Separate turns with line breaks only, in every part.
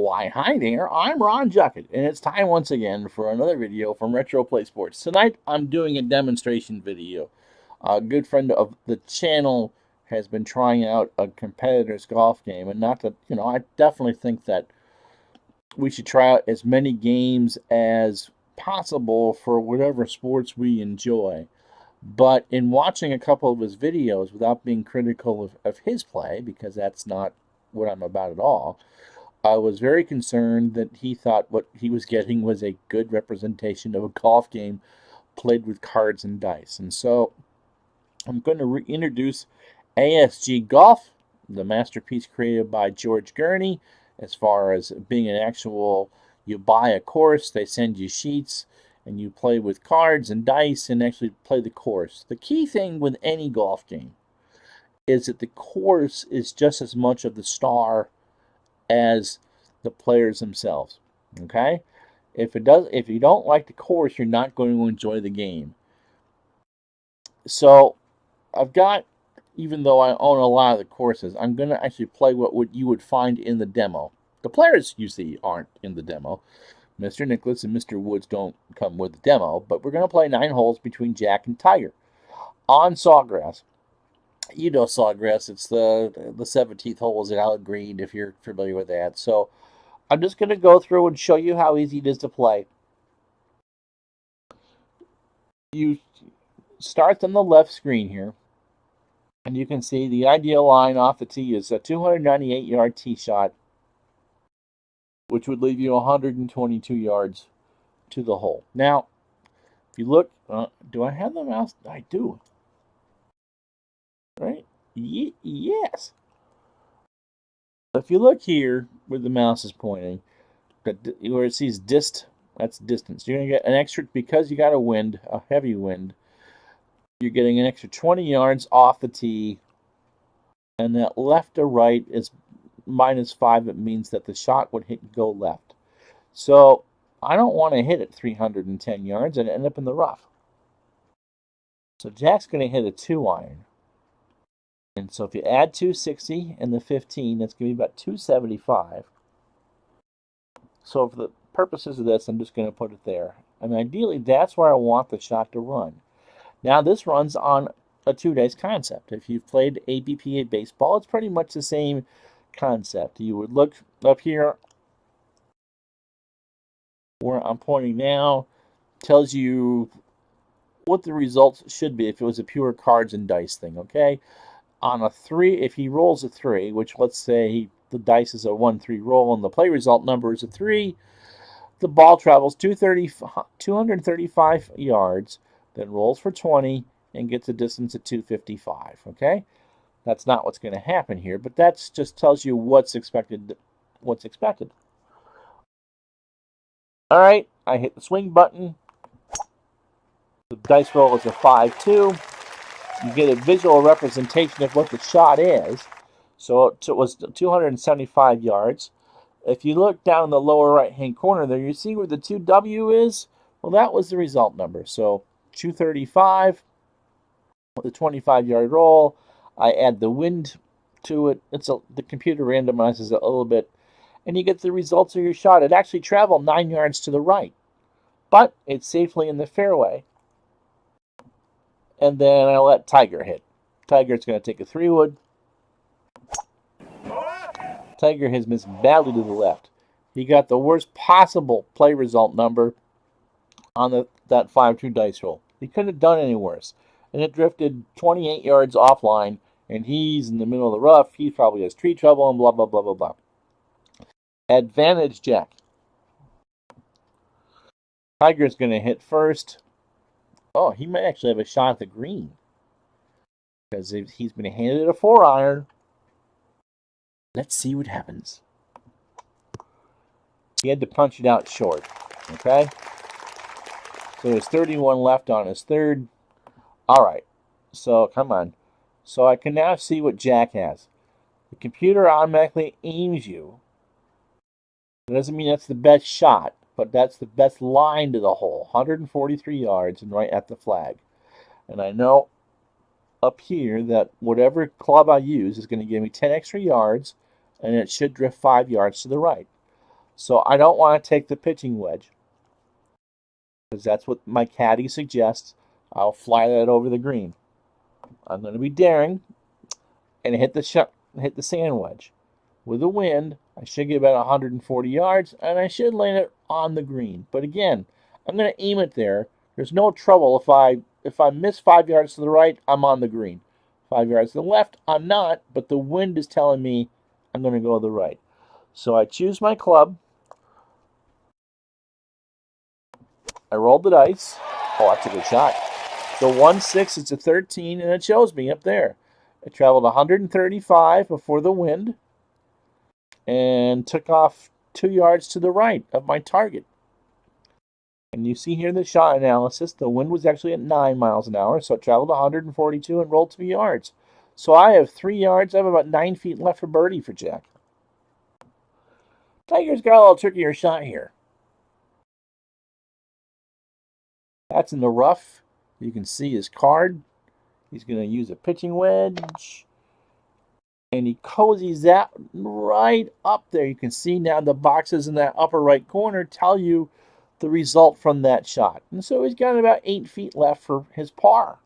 Why, hi there, I'm Ron Juckett, and it's time once again for another video from Retro Play Sports. Tonight, I'm doing a demonstration video. A good friend of the channel has been trying out a competitor's golf game, and not that, I definitely think that we should try out as many games as possible for whatever sports we enjoy. But in watching a couple of his videos, without being critical of his play, because that's not what I'm about at all, I was very concerned that he thought what he was getting was a good representation of a golf game played with cards and dice. And so I'm going to reintroduce ASG Golf, the masterpiece created by George Gurney, as far as being an actual, you buy a course, they send you sheets, and you play with cards and dice and actually play the course. The key thing with any golf game is that the course is just as much of the star as the players themselves. Okay? If you don't like the course, you're not going to enjoy the game. So I've got, even though I own a lot of the courses, I'm going to actually play what you would find in the demo. The players usually aren't in the demo. Mr. Nicklaus and Mr. Woods don't come with the demo, but we're going to play 9 holes between Jack and Tiger on Sawgrass. You know Sawgrass, it's the 17th hole is at Allen Green, if you're familiar with that. So I'm just going to go through and show you how easy it is to play. You start on the left screen here, and you can see the ideal line off the tee is a 298-yard tee shot, which would leave you 122 yards to the hole. Now, if you look, do I have the mouse? I do. Right? Yes. If you look here where the mouse is pointing, where it says dist, that's distance. You're going to get an extra, because you got a heavy wind, you're getting an extra 20 yards off the tee, and that left to right is -5. It means that the shot would go left. So I don't want to hit it 310 yards and end up in the rough. So Jack's going to hit a 2-iron. And so if you add 260 and the 15, that's going to be about 275. So for the purposes of this, I'm just going to put it there. And ideally, that's where I want the shot to run. Now, this runs on a 2-days concept. If you've played ABPA baseball, it's pretty much the same concept. You would look up here where I'm pointing now, tells you what the results should be if it was a pure cards and dice thing, okay? On a 3, if he rolls a 3, which let's say the dice is a 1-3 roll and the play result number is a 3, the ball travels 235 yards, then rolls for 20 and gets a distance of 255, okay? That's not what's going to happen here, but that just tells you what's expected. All right, I hit the swing button. The dice roll is a 5-2. You get a visual representation of what the shot is. So it was 275 yards. If you look down in the lower right-hand corner there, you see where the 2W is? Well, that was the result number. So 235 with a 25-yard roll. I add the wind to it. The computer randomizes it a little bit, and you get the results of your shot. It actually traveled 9 yards to the right, but it's safely in the fairway. And then I let Tiger hit. Tiger's going to take a 3-wood. Tiger has missed badly to the left. He got the worst possible play result number on that 5-2 dice roll. He couldn't have done any worse. And it drifted 28 yards offline, and he's in the middle of the rough. He probably has tree trouble and blah, blah, blah, blah, blah. Advantage Jack. Tiger's going to hit first. Oh, he might actually have a shot at the green, because he's been handed a 4-iron. Let's see what happens. He had to punch it out short. Okay? So there's 31 left on his third. All right. So, come on. So I can now see what Jack has. The computer automatically aims you. It doesn't mean that's the best shot, but that's the best line to the hole. 143 yards and right at the flag. And I know up here that whatever club I use is going to give me 10 extra yards, and it should drift 5 yards to the right. So I don't want to take the pitching wedge, because that's what my caddy suggests. I'll fly that over the green. I'm going to be daring and hit the sand wedge. With the wind, I should get about 140 yards, and I should land it on the green. But again, I'm going to aim it there. There's no trouble if I miss 5 yards to the right, I'm on the green. 5 yards to the left, I'm not, but the wind is telling me I'm going to go to the right. So I choose my club. I rolled the dice. Oh, that's a good shot. So 1-6, it's a 13, and it shows me up there. I traveled 135 before the wind and took off 2 yards to the right of my target. And you see here the shot analysis, the wind was actually at 9 miles an hour, so it traveled 142 and rolled 2 yards. So I have 3 yards. I have about 9 feet left for birdie for Jack. Tiger's got a little trickier shot here. That's in the rough. You can see his card. He's going to use a pitching wedge. And he cozies that right up there. You can see now the boxes in that upper right corner tell you the result from that shot. And so he's got about 8 feet left for his par.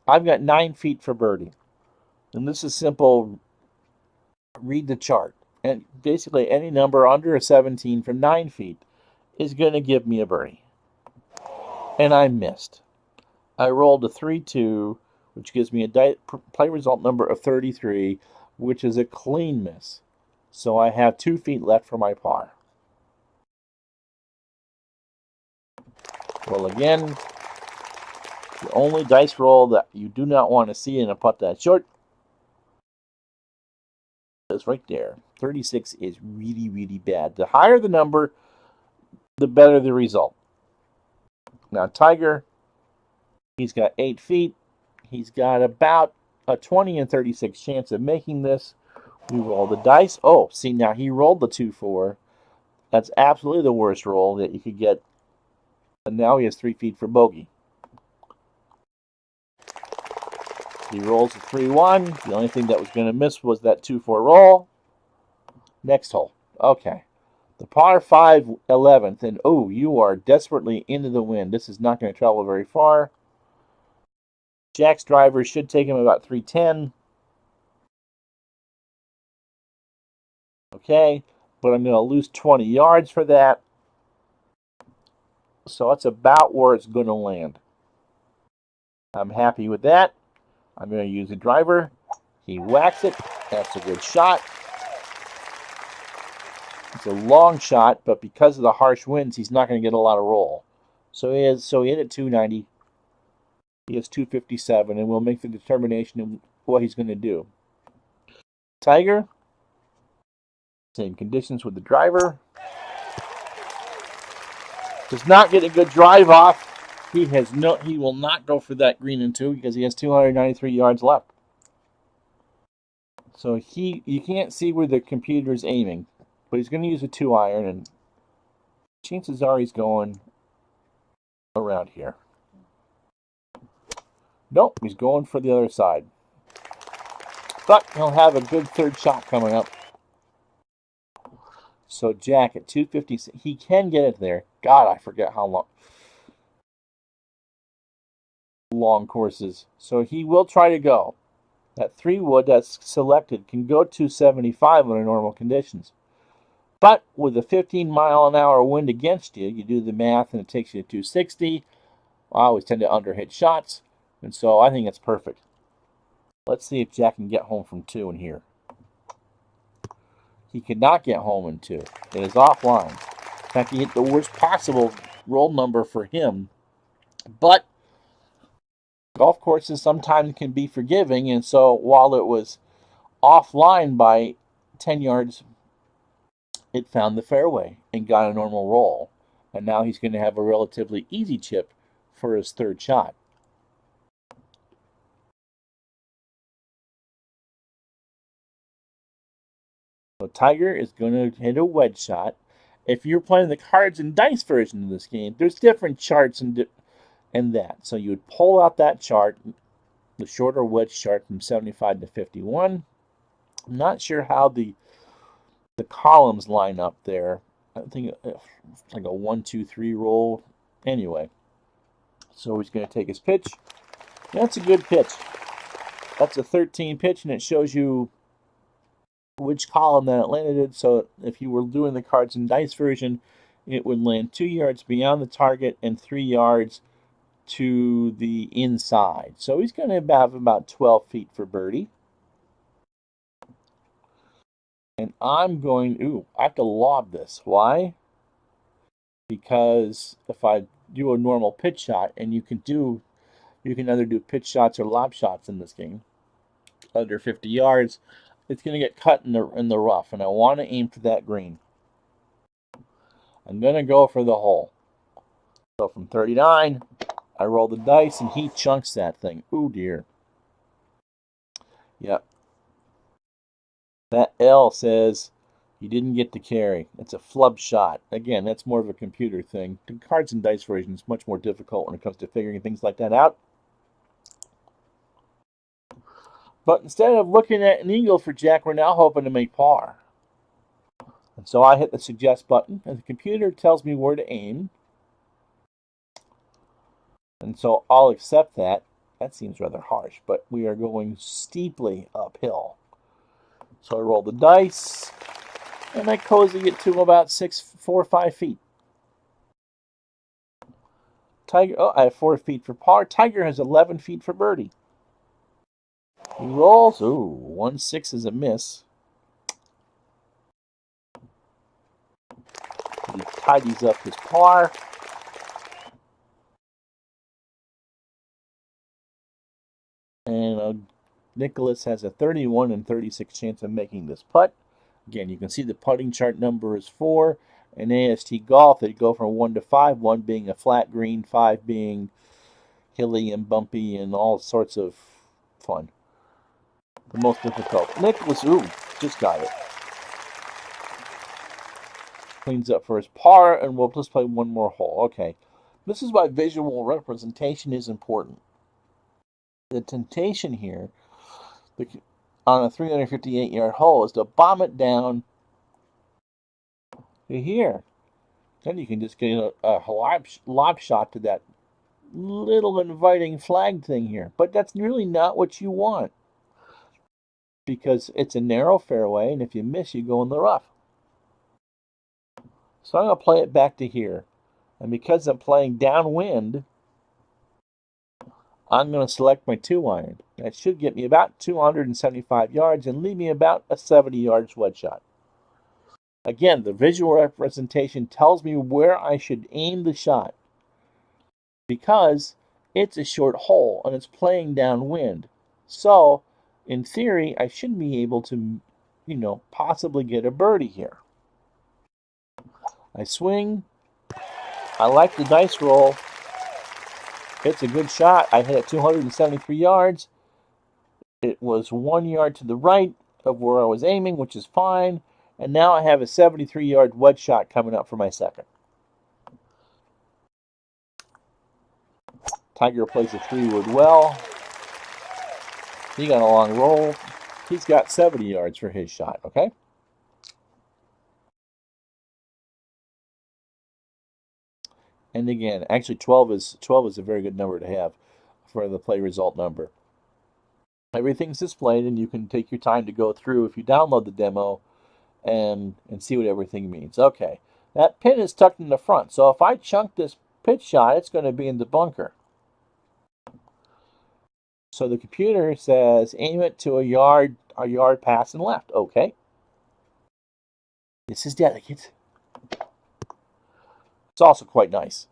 I've got 9 feet for birdie. And this is simple. Read the chart. And basically any number under a 17 from 9 feet is going to give me a birdie. And I missed. I rolled a 3-2, which gives me a play result number of 33, which is a clean miss. So I have 2 feet left for my par. Well, again, the only dice roll that you do not want to see in a putt that short is right there. 36 is really, really bad. The higher the number, the better the result. Now, Tiger, he's got 8 feet. He's got about a 20 and 36 chance of making this. We roll the dice. Oh, see, now he rolled the 2-4. That's absolutely the worst roll that you could get. And now he has 3 feet for bogey. He rolls a 3-1. The only thing that was going to miss was that 2-4 roll. Next hole. Okay. The par 5 11th. And oh, you are desperately into the wind. This is not going to travel very far. Jack's driver should take him about 310. Okay. But I'm going to lose 20 yards for that. So that's about where it's going to land. I'm happy with that. I'm going to use the driver. He whacks it. That's a good shot. It's a long shot, but because of the harsh winds, he's not going to get a lot of roll. So he hit at 290. He has 257, and we'll make the determination of what he's going to do. Tiger, same conditions with the driver. Does not get a good drive off. He will not go for that green and 2 because he has 293 yards left. So you can't see where the computer is aiming, but he's going to use a 2-iron, and chances are he's going around here. Nope, he's going for the other side. But he'll have a good third shot coming up. So Jack at 250, he can get it there. God, I forget how long courses. So he will try to go. That 3-wood that's selected can go 275 under normal conditions. But with a 15-mile-an-hour wind against you, you do the math and it takes you to 260. I always tend to underhit shots, and so I think it's perfect. Let's see if Jack can get home from 2 in here. He cannot get home in 2. It is offline. In fact, he hit the worst possible roll number for him. But golf courses sometimes can be forgiving, and so while it was offline by 10 yards, it found the fairway and got a normal roll. And now he's going to have a relatively easy chip for his third shot. So Tiger is going to hit a wedge shot. If you're playing the cards and dice version of this game, there's different charts and that. So you would pull out that chart, the shorter wedge chart from 75 to 51. I'm not sure how the the columns line up there. I think it's like a 1, 2, 3 roll. Anyway, so he's going to take his pitch. That's a good pitch. That's a 13 pitch, and it shows you which column that it landed in. So if you were doing the cards and dice version, it would land 2 yards beyond the target and 3 yards to the inside. So he's going to have about 12 feet for birdie. And I'm going, I have to lob this. Why? Because if I do a normal pitch shot, and you can either do pitch shots or lob shots in this game, under 50 yards, it's going to get cut in the rough, and I want to aim for that green. I'm going to go for the hole. So from 39, I roll the dice, and he chunks that thing. Ooh, dear. Yep. That L says you didn't get the carry. It's a flub shot. Again, that's more of a computer thing. The cards and dice version is much more difficult when it comes to figuring things like that out. But instead of looking at an eagle for Jack, we're now hoping to make par. And so I hit the suggest button, and the computer tells me where to aim. And so I'll accept that. That seems rather harsh, but we are going steeply uphill. So I roll the dice, and I cozy it to about 4 or 5 feet. Tiger, I have 4 feet for par. Tiger has 11 feet for birdie. He rolls. 1-6 is a miss. He tidies up his par. And Nicklaus has a 31 and 36 chance of making this putt. Again, you can see the putting chart number is 4. In ASG Golf, they go from 1 to 5, 1 being a flat green, 5 being hilly and bumpy and all sorts of fun. The most difficult. Nicklaus, just got it. Cleans up for his par, and we'll just play one more hole. Okay. This is why visual representation is important. The temptation here on a 358-yard hole is to bomb it down to here. Then you can just get a lob shot to that little inviting flag thing here. But that's really not what you want, because it's a narrow fairway, and if you miss, you go in the rough. So I'm going to play it back to here. And because I'm playing downwind, I'm going to select my 2-iron. That should get me about 275 yards and leave me about a 70-yard wedge shot. Again, the visual representation tells me where I should aim the shot, because it's a short hole and it's playing downwind. So, in theory, I should be able to, possibly get a birdie here. I swing. I like the dice roll. It's a good shot. I hit it 273 yards. It was 1 yard to the right of where I was aiming, which is fine. And now I have a 73-yard wedge shot coming up for my second. Tiger plays a 3-wood well. He got a long roll. He's got 70 yards for his shot, okay? And again, actually 12 is a very good number to have for the play result number. Everything's displayed, and you can take your time to go through if you download the demo and see what everything means. Okay, that pin is tucked in the front, so if I chunk this pitch shot, it's going to be in the bunker. So the computer says aim it to a yard pass and left. Okay. This is delicate. It's also quite nice.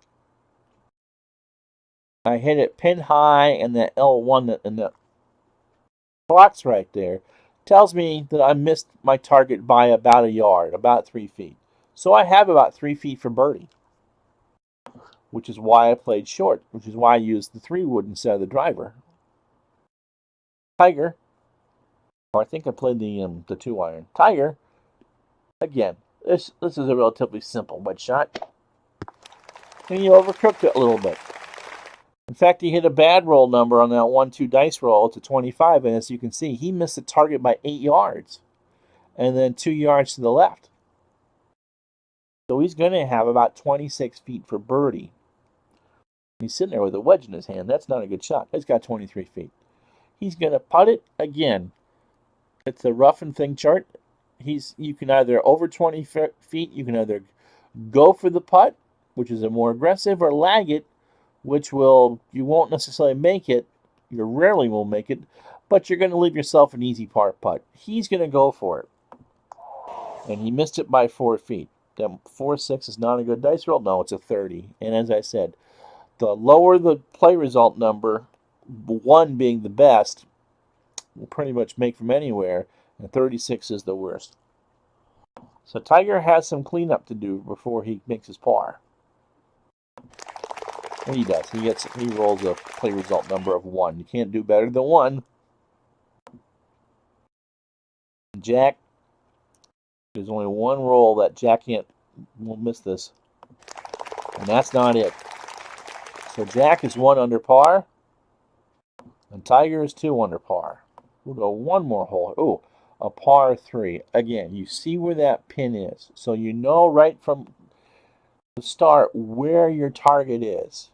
I hit it pin high, and that L1 and the box right there tells me that I missed my target by about a yard, about 3 feet. So I have about 3 feet for birdie, which is why I played short, which is why I used the 3-wood instead of the driver. Tiger, or I think I played the 2-iron. Tiger, again, this is a relatively simple wedge shot. And you overcooked it a little bit. In fact, he hit a bad roll number on that 1-2 dice roll to 25, and as you can see, he missed the target by 8 yards. and then 2 yards to the left. So he's going to have about 26 feet for birdie. He's sitting there with a wedge in his hand. That's not a good shot. He's got 23 feet. He's going to putt it again. It's a rough and thing chart. You can either over 20 feet, you can either go for the putt, which is a more aggressive, or lag it, which you won't necessarily make it. You rarely will make it, but you're going to leave yourself an easy par putt. He's going to go for it. And he missed it by 4 feet. That 4-6 is not a good dice roll. No, it's a 30. And as I said, the lower the play result number, 1 being the best, will pretty much make from anywhere, and 36 is the worst. So Tiger has some cleanup to do before he makes his par. And he does. He rolls a play result number of 1. You can't do better than 1. Jack, there's only one roll that Jack won't miss this, and that's not it. So Jack is 1 under par, and Tiger is 2 under par. We'll go one more hole. Oh, a par 3. Again, you see where that pin is, so you know right from the start where your target is,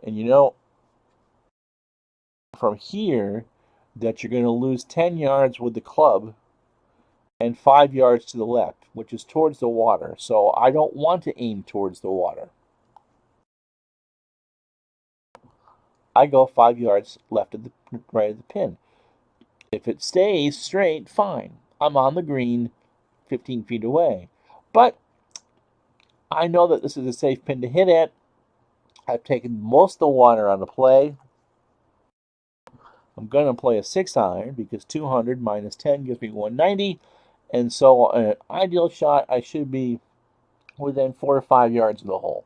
and you know from here that you're going to lose 10 yards with the club and 5 yards to the left, which is towards the water. So I don't want to aim towards the water. I go 5 yards left of the right of the pin. If it stays straight, fine. I'm on the green 15 feet away. But I know that this is a safe pin to hit at. I've taken most of the water out of play. I'm going to play a 6-iron because 200 minus 10 gives me 190. And so an ideal shot, I should be within 4 or 5 yards of the hole.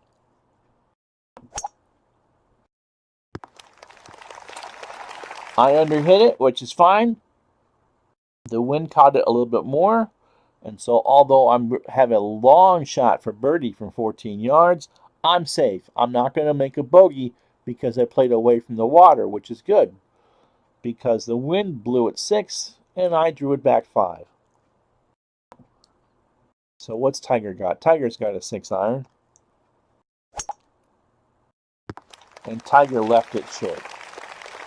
I underhit it, which is fine. The wind caught it a little bit more. And so although I have a long shot for birdie from 14 yards, I'm safe. I'm not going to make a bogey because I played away from the water, which is good. Because the wind blew at 6 and I drew it back 5. So what's Tiger got? Tiger's got a 6-iron. And Tiger left it short.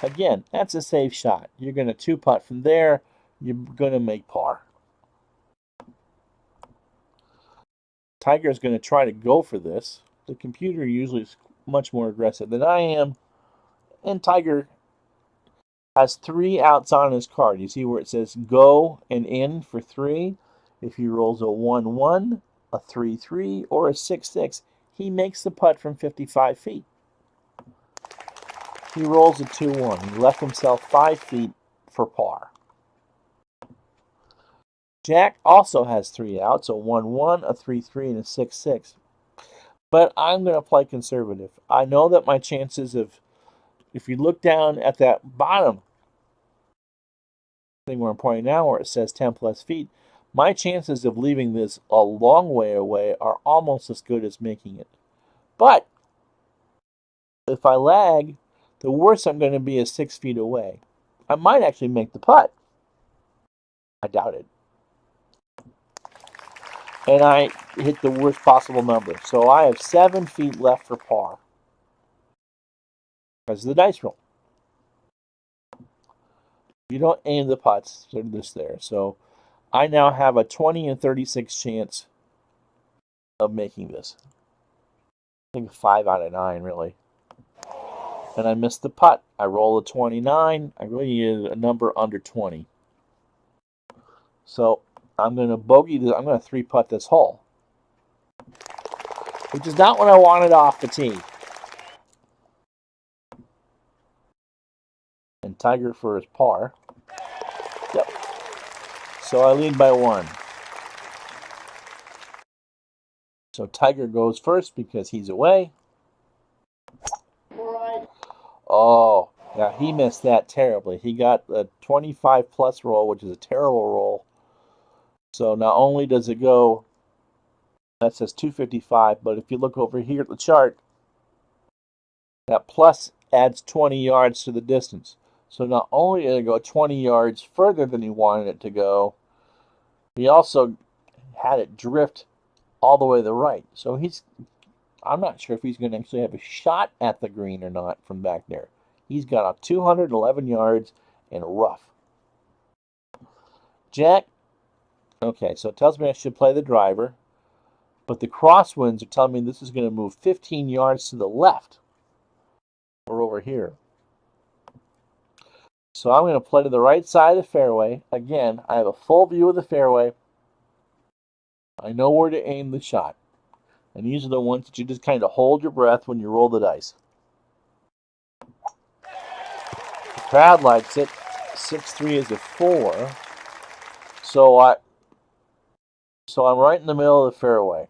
Again, that's a safe shot. You're going to 2-putt from there. You're going to make par. Tiger's going to try to go for this. The computer usually is much more aggressive than I am. And Tiger has 3 outs on his card. You see where it says go and in for 3? If he rolls a 1-1, a 3-3, or a 6-6, he makes the putt from 55 feet. He rolls a 2-1. He left himself 5 feet for par. Jack also has 3 outs, a 1-1, a 3-3, and a 6-6. But I'm going to play conservative. I know that my chances of, if you look down at that bottom thing where I'm pointing now where it says 10 plus feet, my chances of leaving this a long way away are almost as good as making it. But if I lag, the worst I'm going to be is 6 feet away. I might actually make the putt. I doubt it. And I hit the worst possible number. So I have 7 feet left for par. Because of the dice roll. You don't aim the putts, so this there. So I now have a 20 and 36 chance of making this. I think 5 out of 9, really. And I missed the putt. I roll a 29. I really need a number under 20. So I'm going to bogey this. I'm going to 3-putt this hole, which is not what I wanted off the tee. And Tiger for his par. Yep. So I lead by 1. So Tiger goes first because he's away. Oh, yeah, he missed that terribly. He got a 25 plus roll, which is a terrible roll. So not only does it go, that says 255, but if you look over here at the chart, that plus adds 20 yards to the distance. So not only did it go 20 yards further than he wanted it to go, he also had it drift all the way to the right. So I'm not sure if he's going to actually have a shot at the green or not from back there. He's got a 211 yards and rough. Jack, okay, so it tells me I should play the driver, but the crosswinds are telling me this is going to move 15 yards to the left or over here. So I'm going to play to the right side of the fairway. Again, I have a full view of the fairway. I know where to aim the shot. And these are the ones that you just kind of hold your breath when you roll the dice. The crowd likes it. 6-3 is a 4. So I'm right in the middle of the fairway.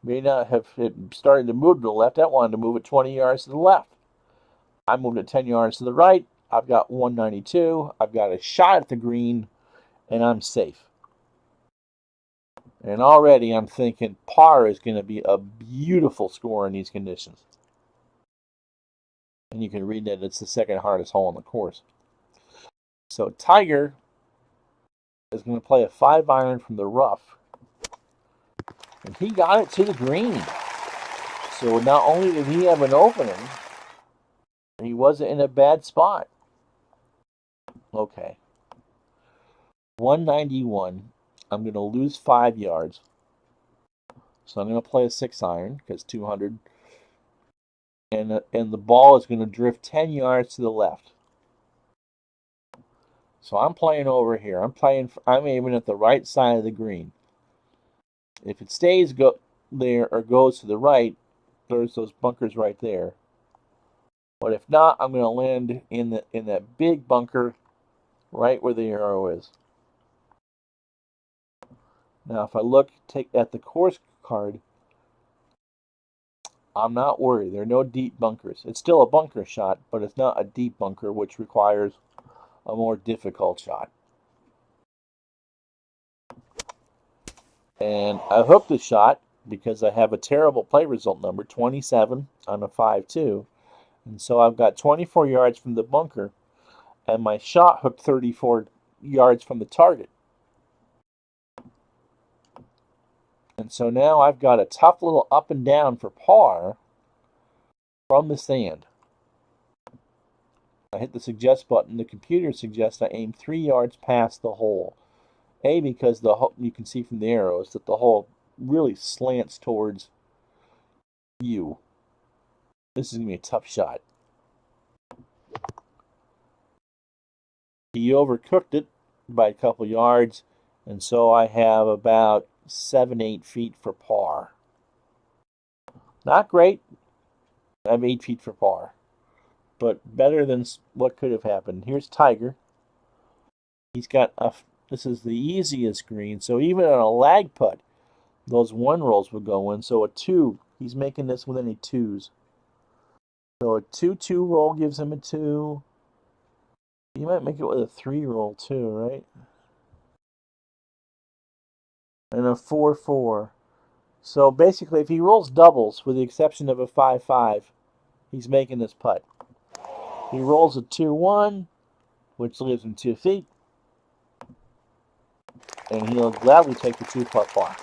May not have it started to move to the left. I wanted to move it 20 yards to the left. I moved it 10 yards to the right. I've got 192. I've got a shot at the green, and I'm safe. And already I'm thinking par is going to be a beautiful score in these conditions. And you can read that it's the second hardest hole on the course. So Tiger is going to play a 5-iron from the rough. And he got it to the green. So not only did he have an opening, he wasn't in a bad spot. Okay. 191. I'm going to lose 5 yards. So I'm going to play a 6-iron because 200. And the ball is going to drift 10 yards to the left. So I'm playing over here. I'm aiming at the right side of the green. If it stays there or goes to the right, there's those bunkers right there. But if not, I'm going to land in that big bunker right where the arrow is. Now, if I take at the course card, I'm not worried. There are no deep bunkers. It's still a bunker shot, but it's not a deep bunker, which requires a more difficult shot. And I hooked the shot because I have a terrible play result number, 27 on a 5-2. And so I've got 24 yards from the bunker, and my shot hooked 34 yards from the target. And so now I've got a tough little up and down for par from the sand. I hit the suggest button. The computer suggests I aim 3 yards past the hole. Because you can see from the arrows that the hole really slants towards you. This is going to be a tough shot. He overcooked it by a couple yards, and so I have about 7-8 feet for par. Not great. I have 8 feet for par, but better than what could have happened. Here's Tiger. This is the easiest green, so even on a lag putt, those 1 rolls would go in. So a 2, he's making this with any 2s. So a 2-2 roll gives him a 2. You might make it with a 3 roll too, right? And a 4-4. So basically, if he rolls doubles, with the exception of a 5-5, he's making this putt. He rolls a 2-1, which leaves him 2 feet. And he'll gladly take the 2-putt par.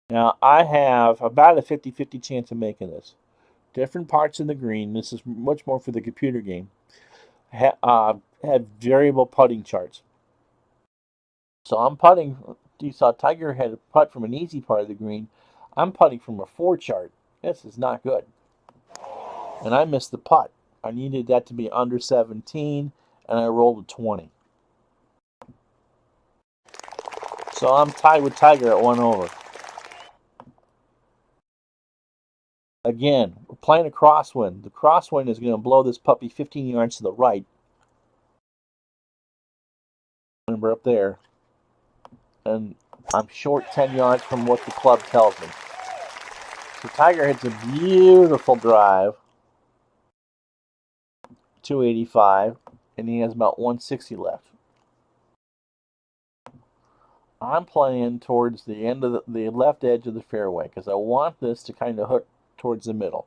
Now, I have about a 50-50 chance of making this. Different parts of the green, this is much more for the computer game, have variable putting charts. So I'm putting, you saw Tiger had a putt from an easy part of the green. I'm putting from a 4 chart. This is not good. And I missed the putt. I needed that to be under 17, and I rolled a 20. So I'm tied with Tiger at 1 over. Again, we're playing a crosswind. The crosswind is going to blow this puppy 15 yards to the right. Remember up there. And I'm short 10 yards from what the club tells me. So Tiger hits a beautiful drive. 285. And he has about 160 left. I'm playing towards the end of the left edge of the fairway because I want this to kind of hook towards the middle.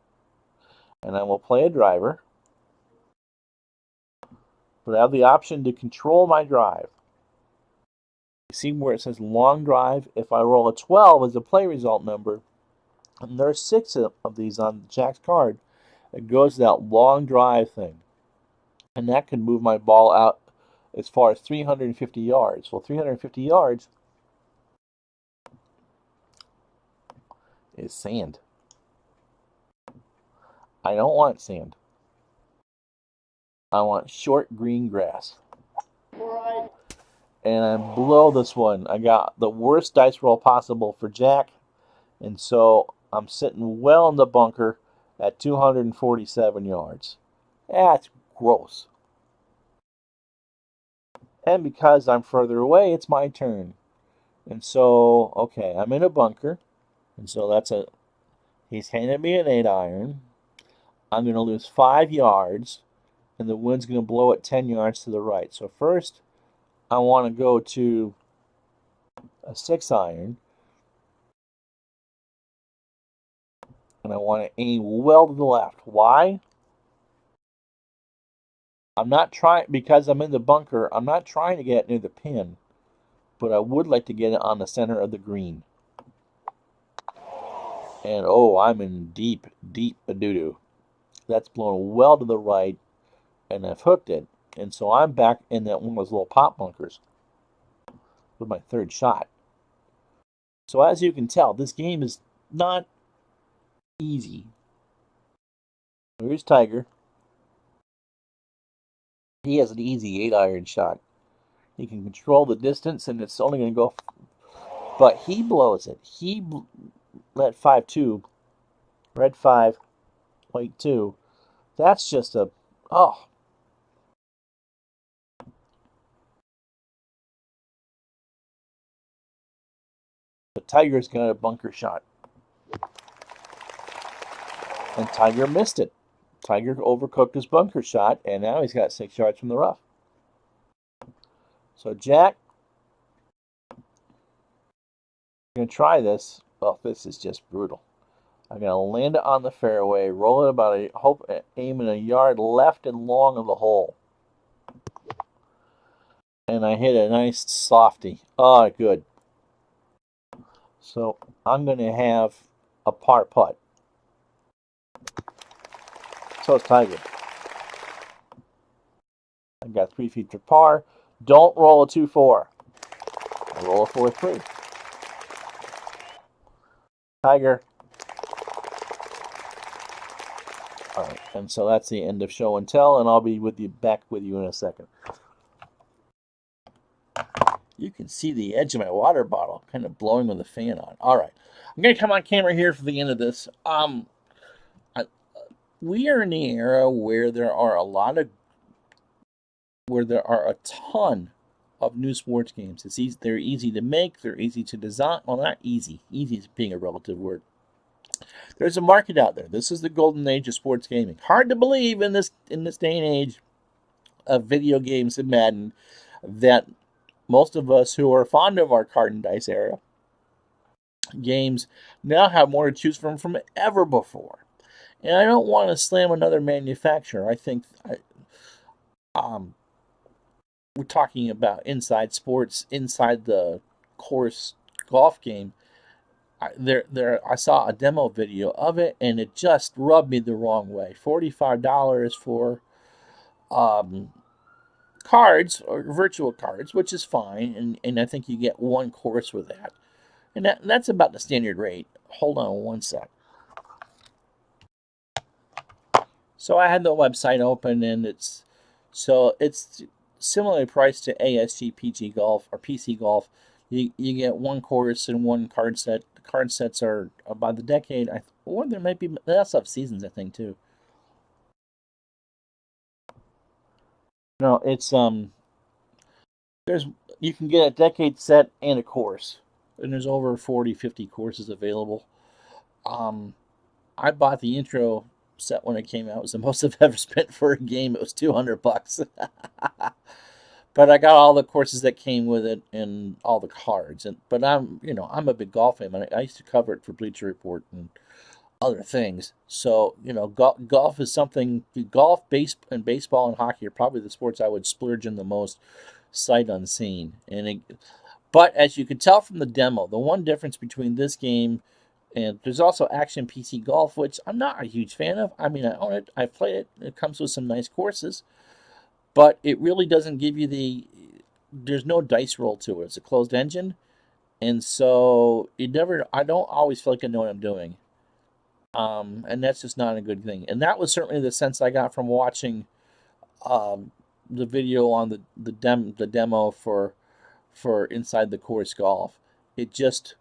And I will play a driver. But I have the option to control my drive. See where it says long drive? If I roll a 12 as a play result number, and there's 6 of these on Jack's card, it goes to that long drive thing. And that can move my ball out as far as 350 yards. Well, 350 yards is sand. I don't want sand. I want short green grass. Right. And I blow this one. I got the worst dice roll possible for Jack. And so I'm sitting well in the bunker at 247 yards. That's gross. And because I'm further away, it's my turn. And so, okay, I'm in a bunker. And so he's handed me an 8-iron. I'm going to lose 5 yards. And the wind's going to blow it 10 yards to the right. So first, I want to go to a 6-iron. And I want to aim well to the left. Why? I'm not trying, because I'm in the bunker, I'm not trying to get near the pin. But I would like to get it on the center of the green. And oh, I'm in deep, deep doo-doo. That's blown well to the right. And I've hooked it. And so I'm back in that one of those little pop bunkers with my third shot. So as you can tell, this game is not easy. Here's Tiger. He has an easy 8-iron shot. He can control the distance, and it's only going to go. But he blows it. He let 5-2. Red 5, white 2. That's just a... Oh. The Tiger's got a bunker shot. And Tiger missed it. Tiger overcooked his bunker shot, and now he's got 6 yards from the rough. So Jack, I'm going to try this. Well, this is just brutal. I'm going to land it on the fairway, roll it about aiming a yard left and long of the hole. And I hit a nice softy. Oh, good. So I'm going to have a par putt. So is Tiger. I've got 3 feet for par. Don't roll a 2-4. I roll a 4-3. Tiger. All right, and so that's the end of show and tell, and I'll be back with you in a second. You can see the edge of my water bottle kind of blowing with the fan on. All right, I'm going to come on camera here for the end of this. We are in the era where there are a ton of new sports games. They're easy to make. They're easy to design. Well, not easy. Easy is being a relative word. There's a market out there. This is the golden age of sports gaming. Hard to believe in this day and age of video games and Madden that most of us who are fond of our card and dice era games now have more to choose from ever before. And I don't want to slam another manufacturer. I think we're talking about inside sports, inside the course golf game. I saw a demo video of it, and it just rubbed me the wrong way. $45 for cards, or virtual cards, which is fine, and I think you get one course with that. And that's about the standard rate. Hold on one sec. So I had the website open, and it's similarly priced to ASG PG Golf or PC Golf. You get one course and one card set. The card sets are by the decade, or there might be, they also have seasons, I think, too. No, it's you can get a decade set and a course, and there's over 40-50 courses available. I bought the intro set when it came out. It was the most I've ever spent for a game. It was $200. But I got all the courses that came with it and all the cards. But I'm a big golf fan. I used to cover it for Bleacher Report and other things. So golf is something. Golf, baseball, and hockey are probably the sports I would splurge in the most, sight unseen. And But as you can tell from the demo, the one difference between this game and there's also Action PC Golf, which I'm not a huge fan of. I mean, I own it, I played it, it comes with some nice courses, but it really doesn't give you there's no dice roll to it. It's a closed engine, and so I don't always feel like I know what I'm doing. And that's just not a good thing. And that was certainly the sense I got from watching the video on the demo for Inside the Course Golf. It just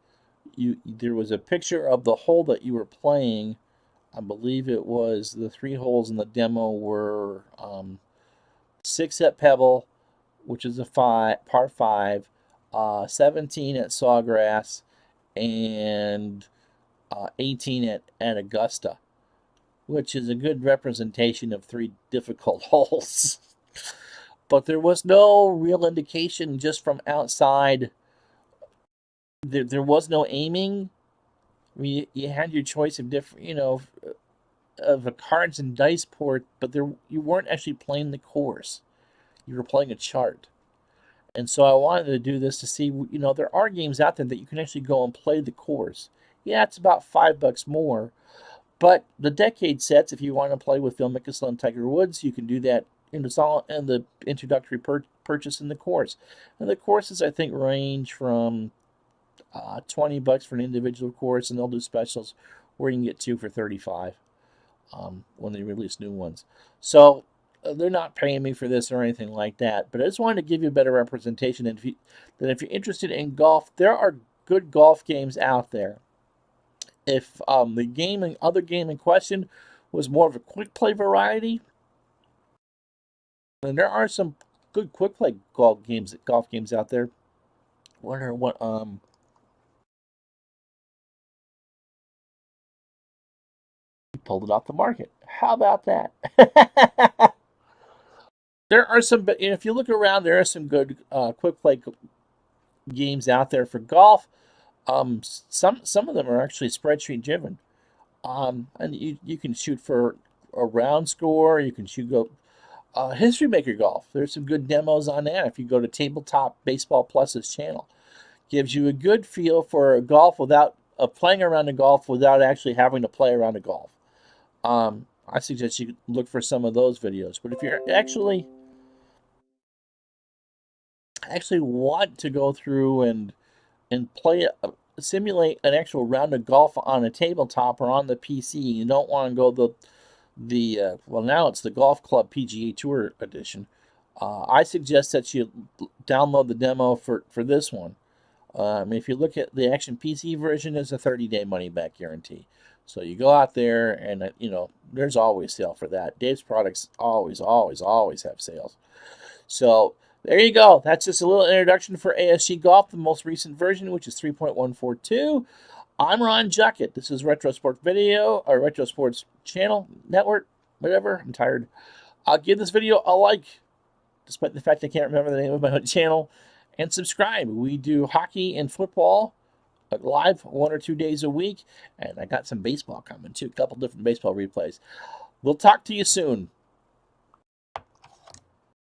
there was a picture of the hole that you were playing. I believe it was the 3 holes in the demo were 6 at Pebble, which is a par 5, 17 at Sawgrass, and 18 at Augusta, which is a good representation of 3 difficult holes. But there was no real indication just from outside. There was no aiming. I mean, you had your choice of different, of a cards and dice port, but you weren't actually playing the course. You were playing a chart. And so I wanted to do this to see, there are games out there that you can actually go and play the course. Yeah, it's about $5 more. But the decade sets, if you want to play with Phil Mickelson and Tiger Woods, you can do that in the introductory purchase in the course. And the courses, I think, range from $20 for an individual course, and they'll do specials where you can get 2 for $35 when they release new ones. So they're not paying me for this or anything like that, but I just wanted to give you a better representation. And if you're interested in golf, there are good golf games out there. If the other game in question was more of a quick play variety, and there are some good quick play golf games out there. Wonder what pulled it off the market. How about that? There are some, but if you look around, there are some good quick play games out there for golf. Some of them are actually spreadsheet driven, and you can shoot for a round score. You can shoot History Maker Golf. There's some good demos on that. If you go to Tabletop Baseball Plus's channel, gives you a good feel for golf without playing around the golf without actually having to play around the golf. I suggest you look for some of those videos. But if you're actually want to go through and play simulate an actual round of golf on a tabletop or on the PC, you don't want to go well, now it's the Golf Club PGA Tour edition. I suggest that you download the demo for this one. If you look at the Action PC version, there's a 30-day money-back guarantee. So you go out there and, there's always sale for that. Dave's products always have sales. So there you go. That's just a little introduction for ASG Golf, the most recent version, which is 3.142. I'm Ron Juckett. This is Retro Sports Video, or Retro Sports Channel, Network, whatever. I'm tired. I'll give this video a like, despite the fact I can't remember the name of my own channel, and subscribe. We do hockey and football live 1 or 2 days a week, and I got some baseball coming too, a couple different baseball replays. We'll talk to you soon.